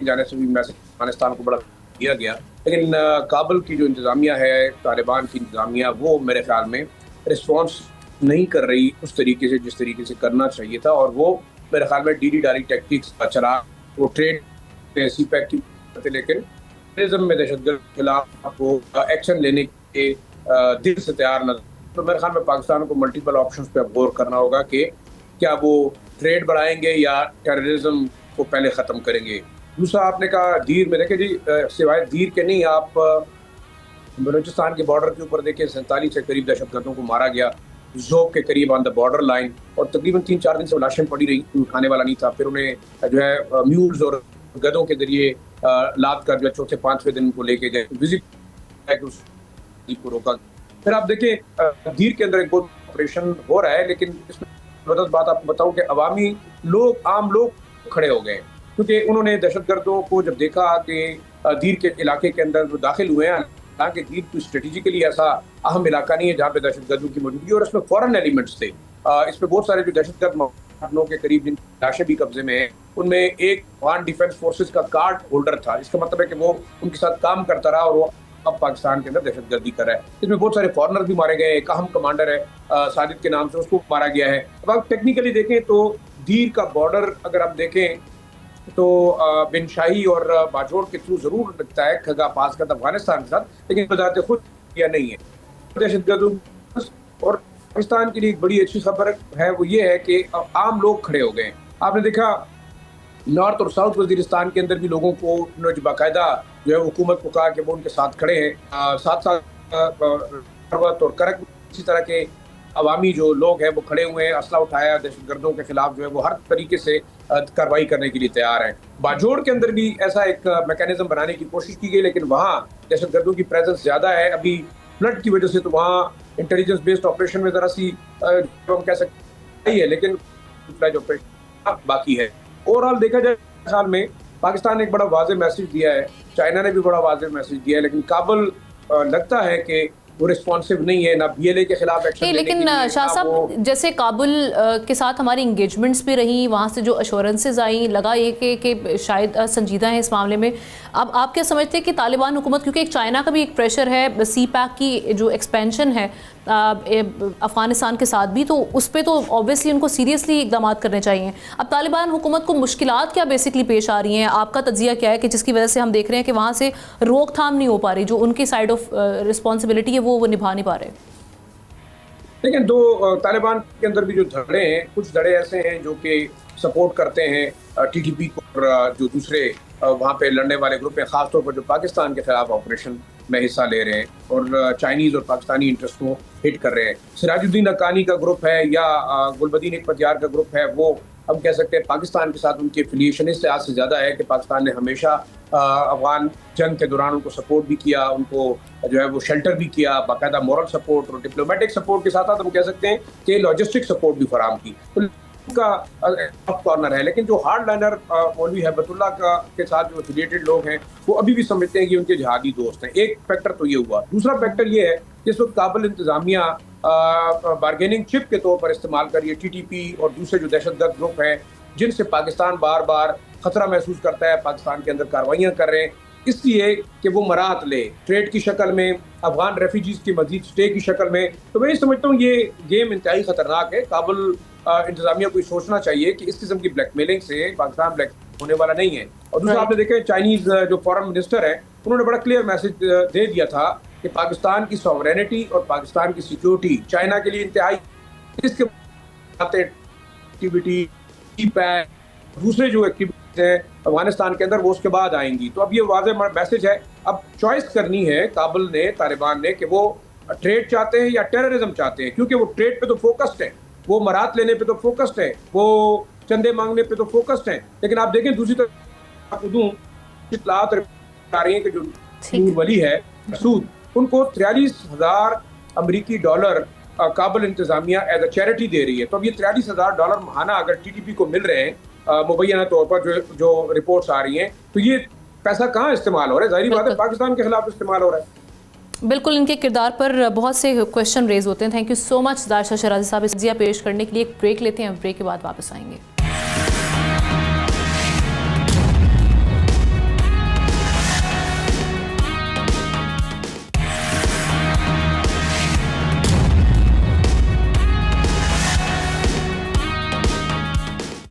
जाने से भी मैसेज अफगानिस्तान को बड़ा दिया गया, लेकिन काबुल की जो इंतज़ामिया है, तालिबान की इंतज़ामिया, वो मेरे ख्याल में रिस्पॉन्स नहीं कर रही उस तरीके से जिस तरीके से करना चाहिए था। और वो मेरे ख्याल में डी डायरेक्ट टैक्टिक्स चला, वो ट्रेड सीपैक की, लेकिन टेररिज्म में दहशतगर्द के खिलाफ वो एक्शन लेने के दिल से तैयार न। तो मेरे ख्याल में पाकिस्तान को मल्टीपल ऑप्शंस पे अब गौर करना होगा कि क्या वो ट्रेड बढ़ाएंगे या टेररिज्म को पहले ख़त्म करेंगे। दूसरा आपने कहा दीर में, देखें जी, सिवाय दीर के नहीं, आप बलूचिस्तान के बॉर्डर के ऊपर देखें 47 से करीब दहशतगर्दों को मारा गया, जोब के करीब ऑन द बॉर्डर लाइन, और तकरीबन 3-4 दिन से लाशें पड़ी रही, उठाने वाला नहीं था। फिर उन्हें जो है म्यूल्स और गधों के जरिए लाद कर जो है 4थे-5वें दिन को लेके गए, विजिट को रोका। फिर आप देखें दीर के अंदर एक बहुत ऑपरेशन हो रहा है, लेकिन इसमें जबरदस्त बात आपको बताऊं कि अवामी लोग, आम लोग खड़े हो गए, क्योंकि उन्होंने दहशतगर्दों को जब देखा कि दीर के इलाके के अंदर जो दाखिल हुए हैं, हालांकि दीर तो स्ट्रेटेजिकली ऐसा अहम इलाका नहीं है जहाँ पे दहशतगर्दों की मौजूदगी, और इसमें फॉरेन एलिमेंट्स थे। इसमें बहुत सारे जो दहशतगर्द के करीब जिन लाशें भी कब्जे में हैं, उनमें एक अफगान डिफेंस फोर्सेज का कार्ड होल्डर था, इसका मतलब है कि वो उनके साथ काम करता रहा और वो अब पाकिस्तान के अंदर दहशतगर्दी कर रहा है। इसमें बहुत सारे फॉरनर भी मारे गए, एक अहम कमांडर है साजिद के नाम से, उसको मारा गया है। अब आप टेक्निकली देखें तो दीर का बॉर्डर अगर आप देखें तो बिन शाही और बाजोड़ के थ्रू जरूर लगता है खगा पास का अफगानिस्तान के साथ, लेकिन बजाते खुद या नहीं है दहशतगर्दों। और पाकिस्तान के लिए एक बड़ी अच्छी खबर है, वो ये है कि आम लोग खड़े हो गए। आपने देखा नॉर्थ और साउथ वजीरिस्तान के अंदर भी लोगों को उन्होंने बाकायदा जो है हुकूमत को कहा कि वो उनके साथ खड़े हैं। साथ साथ और करक इसी तरह के अवामी जो लोग हैं वो खड़े हुए हैं, असला उठाया, दहशतगर्दों के खिलाफ जो है वो हर तरीके से कार्रवाई करने के लिए तैयार हैं। बाजोड़ के अंदर भी ऐसा एक मैकेनिज्म बनाने की कोशिश की गई, लेकिन वहाँ दहशतगर्दों की प्रेजेंस ज़्यादा है अभी फ्लड की वजह से, तो वहाँ इंटेलिजेंस बेस्ड ऑपरेशन में ज़रा सी हम कह सकते हैं, लेकिन ऑपरेशन बाकी है। ओवरऑल देखा जाए साल में पाकिस्तान ने एक बड़ा वाज़ेह मैसेज दिया है, चाइना ने भी बड़ा वाज़ेह मैसेज दिया है, लेकिन काबुल लगता है कि वो रिस्पॉन्सिव नहीं है, ना BLA के खिलाफ एक्शन लेने के लेकिन लिए, शाह ना साहब, वो जैसे काबुल के साथ हमारी इंगेजमेंट्स भी रही, वहाँ से जो अश्योरेंसेज आई, लगा ये कि शायद संजीदा है इस मामले में। अब आप क्या समझते हैं कि तालिबान हुकूमत, क्योंकि एक चाइना का भी एक प्रेशर है, CPAC की जो एक्सपेंशन है अफ़गानिस्तान के साथ भी, तो उस पर तो ऑब्वियसली उनको सीरियसली इकदाम करने चाहिए। अब तालिबान हुकूमत को मुश्किलात क्या बेसिकली पेश आ रही हैं, आपका तज्जिया क्या है कि जिसकी वजह से हम देख रहे हैं कि वहाँ से रोकथाम नहीं हो पा रही, जो उनकी साइड ऑफ रिस्पॉन्सिबिलिटी है वो निभा नहीं पा रहे? लेकिन तालिबान के अंदर भी जो धड़े हैं, कुछ धड़े ऐसे हैं जो कि सपोर्ट करते हैं TTP को, और जो दूसरे वहाँ पे लड़ने वाले ग्रुप हैं, खासतौर पर जो पाकिस्तान के खिलाफ ऑपरेशन में हिस्सा ले रहे हैं और चाइनीज़ और पाकिस्तानी इंटरेस्ट को हिट कर रहे हैं। सिराजुद्दीन हक्कानी का ग्रुप है या गुलबदीन इकबतियार का ग्रुप है, वो हम कह सकते हैं पाकिस्तान के साथ उनकी एफिलिएशन इस लिहाज से ज़्यादा है कि पाकिस्तान ने हमेशा अफगान जंग के दौरान उनको सपोर्ट भी किया, उनको जो है वो शेल्टर भी किया, बाकायदा मॉरल सपोर्ट और डिप्लोमेटिक सपोर्ट के साथ साथ हम कह सकते हैं कि लॉजिस्टिक सपोर्ट भी फराहम की। तो का टफ कॉर्नर है, लेकिन जो हार्ड लाइनर मौलवी हैबतुल्लाह के साथ जो एफिलिएटेड लोग हैं वो अभी भी समझते हैं कि उनके जिहादी दोस्त हैं। एक फैक्टर तो ये हुआ। दूसरा फैक्टर ये है कि इस वक्त काबुल इंतजामिया बारगेनिंग चिप के तौर पर इस्तेमाल कर रही है TTP और दूसरे जो दहशतगर्द ग्रुप हैं जिनसे पाकिस्तान बार बार खतरा महसूस करता है, पाकिस्तान के अंदर कार्रवाइयाँ कर रहे हैं, इसलिए कि वो मराहत ले, ट्रेड की शक्ल में, अफगान रेफ्यूजीज की मजीद स्टे की शक्ल में। तो मैं ये समझता हूँ ये गेम इंतहाई ख़तरनाक है। काबुल इंतजामिया को सोचना चाहिए कि इस किस्म की ब्लैकमेलिंग से पाकिस्तान ब्लैक होने वाला नहीं है। और दूसरा आपने देखा चाइनीज़ जो फॉरेन मिनिस्टर है उन्होंने बड़ा क्लियर मैसेज दे दिया था कि पाकिस्तान की सॉवरेनिटी और पाकिस्तान की सिक्योरिटी चाइना के लिए इंतहाई, इसके एक्टिविटी दूसरे जो एक्टिविटीज हैं अफगानिस्तान के अंदर वो उसके बाद आएंगी। तो अब ये वाज़ेह मैसेज है, अब चॉइस करनी है काबुल ने, तालिबान ने, कि वो ट्रेड चाहते हैं या टेररिज्म चाहते हैं, क्योंकि वो ट्रेड पे तो फोकस्ड है, वो मराहत लेने पे तो फोकस्ड है, वो चंदे मांगने पे तो फोकस्ड है। लेकिन आप देखें दूसरी तरफ आपको दूं इत्तलात आ रही है कि जो नूर वली है मसूद, उनको 43,000 अमरीकी डॉलर काबुल इंतजामिया एज अ चैरिटी दे रही है। तो अब ये 43,000 डॉलर महाना अगर TTP को मिल रहे हैं मुबैना तौर पर जो रिपोर्ट्स आ रही हैं, तो ये पैसा कहाँ इस्तेमाल हो रहा है? जाहिर बात है पाकिस्तान के खिलाफ इस्तेमाल हो रहा है। बिल्कुल, इनके किरदार पर बहुत से क्वेश्चन रेज होते हैं। थैंक यू सो मच दारशा शराजी साहब, इस जिया पेश करने के लिए। एक ब्रेक लेते हैं, ब्रेक के बाद वापस आएंगे।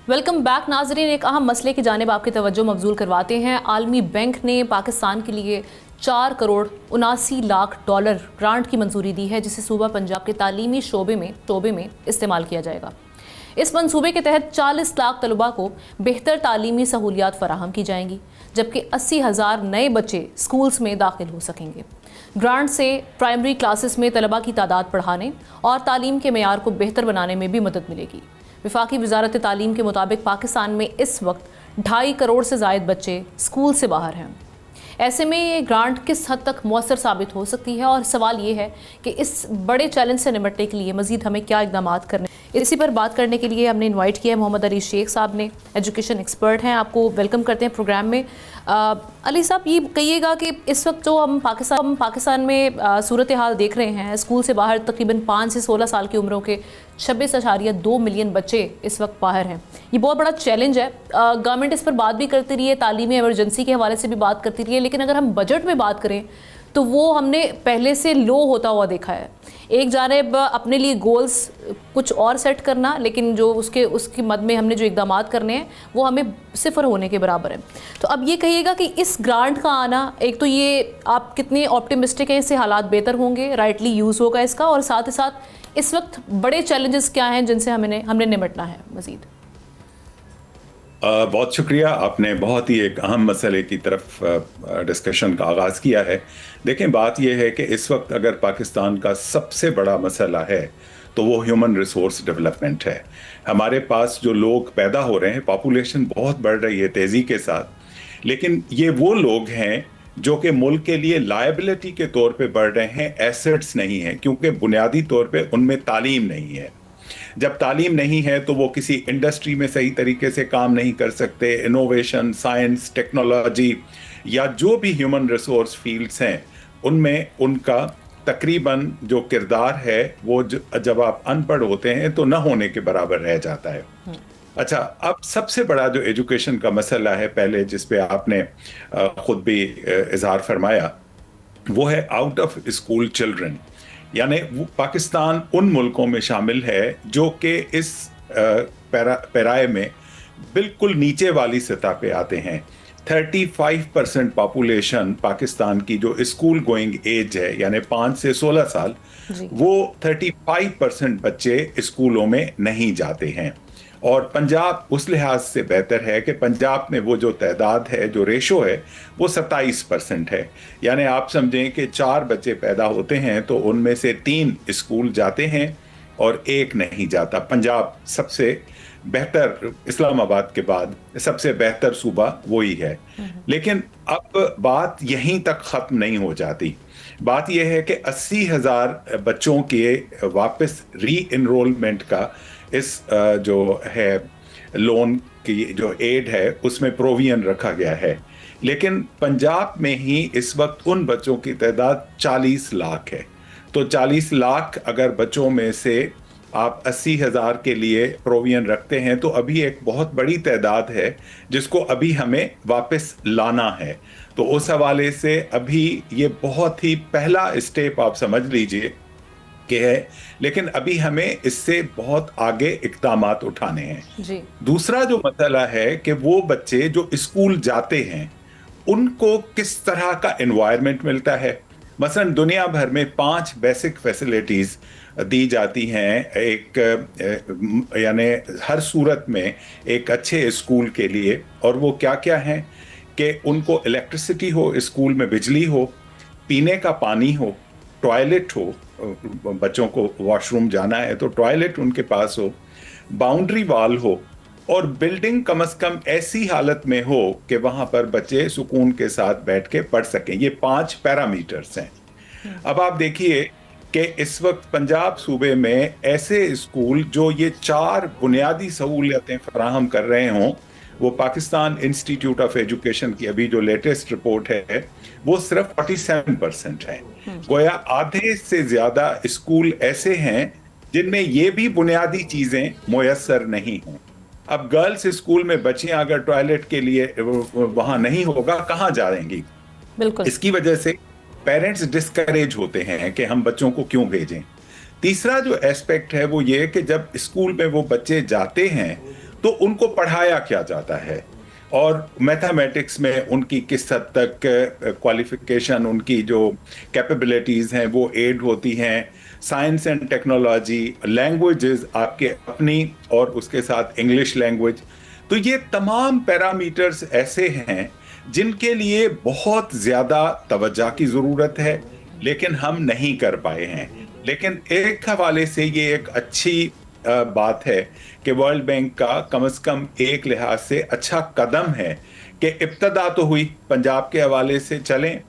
वेलकम बैक नाजरीन। एक अहम मसले की जानिब आपकी तवज्जो मबजूल करवाते हैं। आलमी बैंक ने पाकिस्तान के लिए 4 करोड़ 79 लाख डॉलर ग्रांट की मंजूरी दी है, जिसे सूबा पंजाब के तालीमी शोबे में इस्तेमाल किया जाएगा। इस मंसूबे के तहत 40 लाख तलबा को बेहतर तालीमी सहूलियात फराहम की जाएंगी, जबकि 80,000 नए बच्चे स्कूल्स में दाखिल हो सकेंगे। ग्रांट से प्राइमरी क्लासेस में तलबा की तादाद बढ़ाने और तालीम के मेयार को बेहतर बनाने में भी मदद मिलेगी। वफाकी वजारत तालीम के मुताबिक पाकिस्तान में इस वक्त 2.5 करोड़ से ज़ायद बच्चे स्कूल से बाहर हैं। ऐसे में ये ग्रांट किस हद तक मौसर साबित हो सकती है, और सवाल ये है कि इस बड़े चैलेंज से निपटने के लिए मज़ीद हमें क्या इक़दाम करने। इसी पर बात करने के लिए हमने इनवाइट किया है मोहम्मद अली शेख साहब ने, एजुकेशन एक्सपर्ट हैं। आपको वेलकम करते हैं प्रोग्राम में। अली साहब, ये कहिएगा कि इस वक्त जो हम पाकिस्तान में सूरत हाल देख रहे हैं, स्कूल से बाहर तकरीबन 5 से 16 साल की उम्रों के 26.2 मिलियन बच्चे इस वक्त बाहर हैं। ये बहुत बड़ा चैलेंज है। गवर्नमेंट इस पर बात भी करती रही है, तालीमी एमरजेंसी के हवाले से भी बात करती रही है, लेकिन अगर हम बजट में बात करें तो वो हमने पहले से लो होता हुआ देखा है। एक जानिब अपने लिए गोल्स कुछ और सेट करना, लेकिन जो उसके मद में हमने जो इक़दाम करने हैं वो हमें सिफर होने के बराबर है। तो अब ये कहिएगा कि इस ग्रांट का आना, एक तो ये आप कितने ऑप्टिमिस्टिक हैं इससे हालात बेहतर होंगे, राइटली यूज़ होगा इसका, और साथ ही साथ इस वक्त बड़े चैलेंजेस क्या हैं जिनसे हमने निपटना है मज़ीद? बहुत शुक्रिया, आपने बहुत ही एक अहम मसले की तरफ डिस्कशन का आगाज़ किया है। देखें, बात यह है कि इस वक्त अगर पाकिस्तान का सबसे बड़ा मसला है तो वो ह्यूमन रिसोर्स डेवलपमेंट है। हमारे पास जो लोग पैदा हो रहे हैं, पॉपुलेशन बहुत बढ़ रही है तेज़ी के साथ, लेकिन ये वो लोग हैं जो कि मुल्क के लिए लायबिलिटी के तौर पे बढ़ रहे हैं, एसेट्स नहीं हैं, क्योंकि बुनियादी तौर पे उनमें तालीम नहीं है। जब तालीम नहीं है तो वो किसी इंडस्ट्री में सही तरीके से काम नहीं कर सकते। इनोवेशन, साइंस, टेक्नोलॉजी या जो भी ह्यूमन रिसोर्स फील्ड्स हैं उनमें उनका तकरीबन जो किरदार है वो जब आप अनपढ़ होते हैं तो न होने के बराबर रह जाता है। अच्छा, अब सबसे बड़ा जो एजुकेशन का मसला है, पहले जिस पे आपने खुद भी इजहार फरमाया, वो है आउट ऑफ स्कूल चिल्ड्रन। यानी पाकिस्तान उन मुल्कों में शामिल है जो कि इस पैराए में बिल्कुल नीचे वाली सतह पे आते हैं। 35% पॉपुलेशन पाकिस्तान की जो स्कूल गोइंग एज है, यानी 5 से 16 साल, वो 35% बच्चे स्कूलों में नहीं जाते हैं। और पंजाब उस लिहाज से बेहतर है कि पंजाब में वो जो तादाद है, जो रेशो है, वो 27% है। यानी आप समझें कि 4 बच्चे पैदा होते हैं तो उनमें से 3 स्कूल जाते हैं और 1 नहीं जाता। पंजाब सबसे बेहतर, इस्लामाबाद के बाद सबसे बेहतर सूबा वही है। लेकिन अब बात यहीं तक ख़त्म नहीं हो जाती। बात यह है कि 80,000 बच्चों के वापस री इनरोलमेंट का इस जो है लोन की जो एड है उसमें प्रोविजन रखा गया है। लेकिन पंजाब में ही इस वक्त उन बच्चों की तादाद 40 लाख है। तो 40 लाख अगर बच्चों में से आप 80,000 के लिए प्रोविजन रखते हैं तो अभी एक बहुत बड़ी तादाद है जिसको अभी हमें वापस लाना है। तो उस हवाले से अभी ये बहुत ही पहला स्टेप आप समझ लीजिए कि है, लेकिन अभी हमें इससे बहुत आगे इक़दामात उठाने हैं जी। दूसरा जो मसला है कि वो बच्चे जो स्कूल जाते हैं उनको किस तरह का एनवायरनमेंट मिलता है। मसलन दुनिया भर में 5 बेसिक फैसिलिटीज़ दी जाती हैं एक, यानी हर सूरत में एक अच्छे स्कूल के लिए। और वो क्या क्या हैं कि उनको इलेक्ट्रिसिटी हो, स्कूल में बिजली हो, पीने का पानी हो, टॉयलेट हो, बच्चों को वॉशरूम जाना है तो टॉयलेट उनके पास हो, बाउंड्री वॉल हो, और बिल्डिंग कम से कम ऐसी हालत में हो कि वहां पर बच्चे सुकून के साथ बैठ के पढ़ सकें। ये 5 पैरामीटर्स हैं। अब आप देखिए कि इस वक्त पंजाब सूबे में ऐसे स्कूल जो ये 4 बुनियादी सहूलियतें फराहम कर रहे हों, वो पाकिस्तान इंस्टीट्यूट ऑफ एजुकेशन की अभी जो लेटेस्ट रिपोर्ट है वो सिर्फ 47% है। गोया आधे से ज्यादा स्कूल ऐसे हैं जिनमें ये भी बुनियादी चीजें मुयस्सर नहीं हों। अब गर्ल्स स्कूल में बच्चियां अगर टॉयलेट के लिए वहां नहीं होगा, कहाँ जाएंगी? बिल्कुल। इसकी वजह से पेरेंट्स डिस्करेज होते हैं कि हम बच्चों को क्यों भेजें। तीसरा जो एस्पेक्ट है वो ये कि जब स्कूल में वो बच्चे जाते हैं तो उनको पढ़ाया क्या जाता है, और मैथमेटिक्स में उनकी किस हद तक क्वालिफिकेशन, उनकी जो कैपेबिलिटीज़ हैं वो एड होती हैं। साइंस एंड टेक्नोलॉजी, लैंग्वेजेस आपके अपनी और उसके साथ इंग्लिश लैंग्वेज। तो ये तमाम पैरामीटर्स ऐसे हैं जिनके लिए बहुत ज़्यादा तवज्जो की ज़रूरत है, लेकिन हम नहीं कर पाए हैं। लेकिन एक हवाले से ये एक अच्छी बात है कि वर्ल्ड बैंक का कम से कम एक लिहाज से अच्छा कदम है कि इब्तदा तो हुई, पंजाब के हवाले से चलें,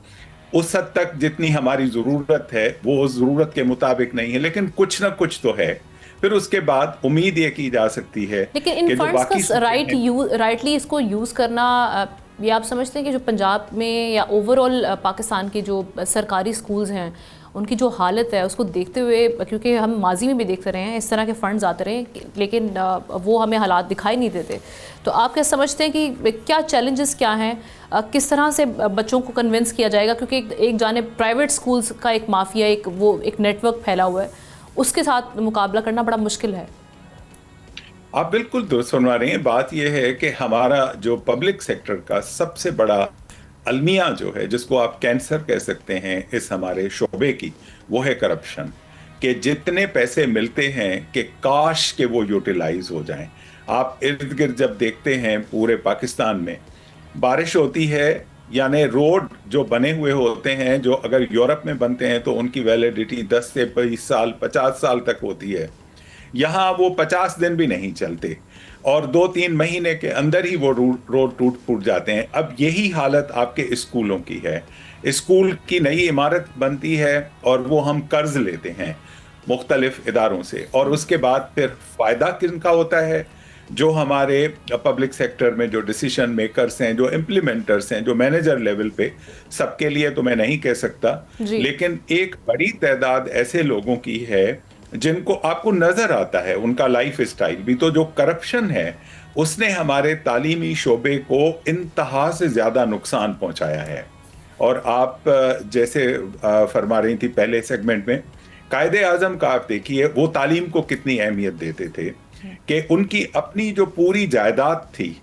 उस हद तक जितनी हमारी ज़रूरत है वो उस ज़रूरत के मुताबिक नहीं है, लेकिन कुछ ना कुछ तो है। फिर उसके बाद उम्मीद ये की जा सकती है। लेकिन इन फंड्स का राइटली इसको यूज़ करना, ये आप समझते हैं कि जो पंजाब में या ओवरऑल पाकिस्तान के जो सरकारी स्कूल्स हैं उनकी जो हालत है उसको देखते हुए, क्योंकि हम माजी में भी देखते रहे हैं इस तरह के फ़ंड्स आते रहे लेकिन वो हमें हालात दिखाई नहीं देते, तो आप क्या समझते हैं कि क्या चैलेंजेस क्या हैं, किस तरह से बच्चों को कन्विंस किया जाएगा? क्योंकि एक जानिब प्राइवेट स्कूल्स का एक माफिया, एक नेटवर्क फैला हुआ है, उसके साथ मुकाबला करना बड़ा मुश्किल है। आप बिल्कुल दुरुस्त फरमा रहे हैं। बात यह है कि हमारा जो पब्लिक सेक्टर का सबसे बड़ा अलमिया जो है, जिसको आप कैंसर कह सकते हैं इस हमारे शोबे की, वो है करप्शन। कि जितने पैसे मिलते हैं कि काश के वो यूटिलाइज हो जाएं। आप इर्द गिर्द जब देखते हैं पूरे पाकिस्तान में बारिश होती है, यानी रोड जो बने हुए होते हैं, जो अगर यूरोप में बनते हैं तो उनकी वैलिडिटी 10 से 20 साल 50 साल तक होती है, यहाँ वो 50 दिन भी नहीं चलते और 2-3 महीने के अंदर ही वो रोड टूट फूट जाते हैं। अब यही हालत आपके स्कूलों की है। स्कूल की नई इमारत बनती है और वो हम कर्ज लेते हैं मुख्तलिफ इदारों से, और उसके बाद फिर फ़ायदा किनका होता है? जो हमारे पब्लिक सेक्टर में जो डिसीजन मेकर्स हैं, जो इम्प्लीमेंटर्स हैं, जो मैनेजर लेवल पे, सबके लिए तो मैं नहीं कह सकता, लेकिन एक बड़ी तादाद ऐसे लोगों की है जिनको आपको नजर आता है उनका लाइफ स्टाइल भी, तो जो करप्शन है उसने हमारे तालीमी शोबे को इंतहा से ज्यादा नुकसान पहुंचाया है। और आप जैसे फरमा रही थी पहले सेगमेंट में, कायदे आजम का आप देखिए वो तालीम को कितनी अहमियत देते थे कि उनकी अपनी जो पूरी जायदाद थी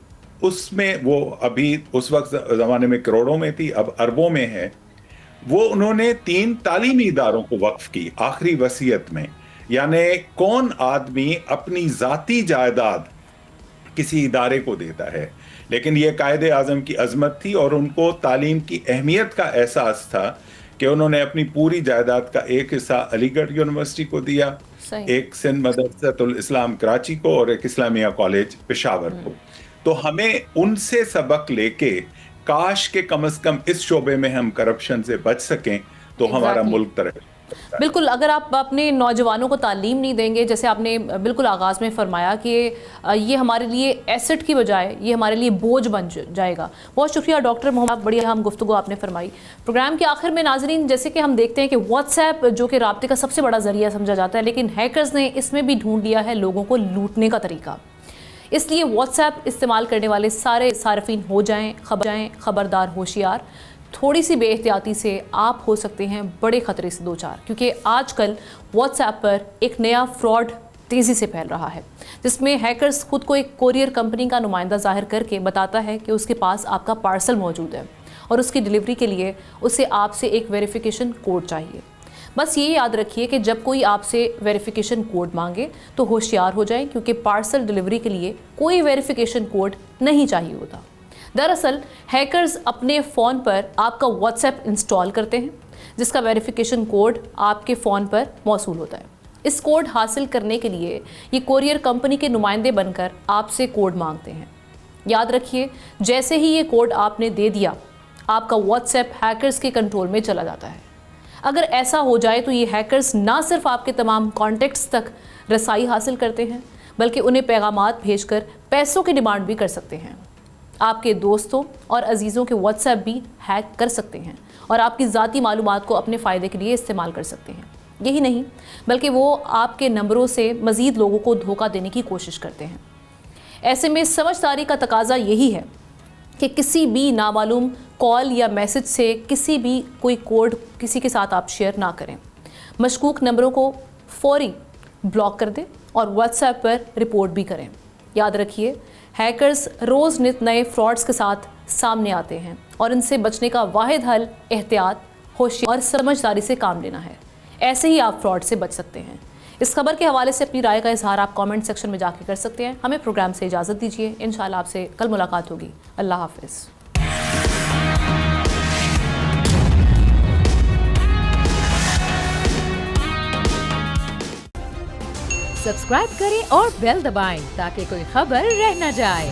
उसमें, वो अभी उस वक्त जमाने में करोड़ों में थी, अब अरबों में है, वो उन्होंने 3 तालीमी इदारों को वक्फ की आखिरी वसीयत में। यानी कौन आदमी अपनी जाती जायदाद किसी इदारे को देता है, लेकिन ये कायदे आजम की अजमत थी और उनको तालीम की अहमियत का एहसास था कि उन्होंने अपनी पूरी जायदाद का एक हिस्सा अलीगढ़ यूनिवर्सिटी को दिया, एक सिंध मदरसतुल इस्लाम कराची को और एक इस्लामिया कॉलेज पेशावर को। तो हमें उनसे सबक लेके काश के कम से कम इस शोबे में हम करप्शन से बच सकें तो हमारा मुल्क तरक्की। बिल्कुल, अगर आप अपने नौजवानों को तालीम नहीं देंगे, जैसे आपने बिल्कुल आगाज़ में फरमाया कि ये हमारे लिए एसेट की बजाय ये हमारे लिए बोझ बन जाएगा। बहुत शुक्रिया डॉक्टर मोहम्मद, बड़ी अहम गुफ्तगू आपने फरमाई। प्रोग्राम के आखिर में नाजरीन, जैसे कि हम देखते हैं कि व्हाट्सएप जो कि राब्ते का सबसे बड़ा ज़रिया समझा जाता है, लेकिन हैकर्स ने इसमें भी ढूंढ लिया है लोगों को लूटने का तरीका। इसलिए व्हाट्सएप इस्तेमाल करने वाले सारे सार्फिन हो जाएं खबरदार, होशियार। थोड़ी सी बेएहतियाती से आप हो सकते हैं बड़े ख़तरे से दो चार, क्योंकि आजकल व्हाट्सएप पर एक नया फ्रॉड तेज़ी से फैल रहा है, जिसमें हैकर्स खुद को एक कोरियर कंपनी का नुमाइंदा जाहिर करके बताता है कि उसके पास आपका पार्सल मौजूद है और उसकी डिलीवरी के लिए उसे आपसे एक वेरिफिकेशन कोड चाहिए। बस ये याद रखिए कि जब कोई आपसे वेरिफिकेशन कोड मांगे तो होशियार हो जाएं, क्योंकि पार्सल डिलीवरी के लिए कोई वेरिफिकेशन कोड नहीं चाहिए होता। दरअसल हैकर्स अपने फ़ोन पर आपका व्हाट्सएप इंस्टॉल करते हैं, जिसका वेरिफिकेशन कोड आपके फ़ोन पर मौसूल होता है। इस कोड हासिल करने के लिए ये कोरियर कंपनी के नुमाइंदे बनकर आपसे कोड मांगते हैं। याद रखिए, जैसे ही ये कोड आपने दे दिया, आपका व्हाट्सएप हैकर्स के कंट्रोल में चला जाता है। अगर ऐसा हो जाए तो ये हैकर्स ना सिर्फ आपके तमाम कॉन्टेक्ट्स तक रसाई हासिल करते हैं, बल्कि उन्हें पैगामात भेजकर पैसों की डिमांड भी कर सकते हैं। आपके दोस्तों और अजीज़ों के व्हाट्सएप भी हैक कर सकते हैं और आपकी ज़ाती मालूमात को अपने फ़ायदे के लिए इस्तेमाल कर सकते हैं। यही नहीं, बल्कि वो आपके नंबरों से मज़ीद लोगों को धोखा देने की कोशिश करते हैं। ऐसे में समझदारी का तकाजा यही है कि किसी भी नामालूम कॉल या मैसेज से किसी भी कोई कोड किसी के साथ आप शेयर ना करें। मशकूक नंबरों को फौरी ब्लॉक कर दें और व्हाट्सएप पर रिपोर्ट भी करें। याद रखिए, हैकर्स रोज़ नित नए फ्रॉड्स के साथ सामने आते हैं और इनसे बचने का वाहिद हल एहतियात, होशियार और समझदारी से काम लेना है। ऐसे ही आप फ्रॉड से बच सकते हैं। इस खबर के हवाले से अपनी राय का इजहार आप कमेंट सेक्शन में जाके कर सकते हैं। हमें प्रोग्राम से इजाज़त दीजिए। इंशाल्लाह आपसे कल मुलाकात होगी। अल्लाह हाफिज़। सब्सक्राइब करें और बेल दबाएं ताकि कोई खबर रह न जाए।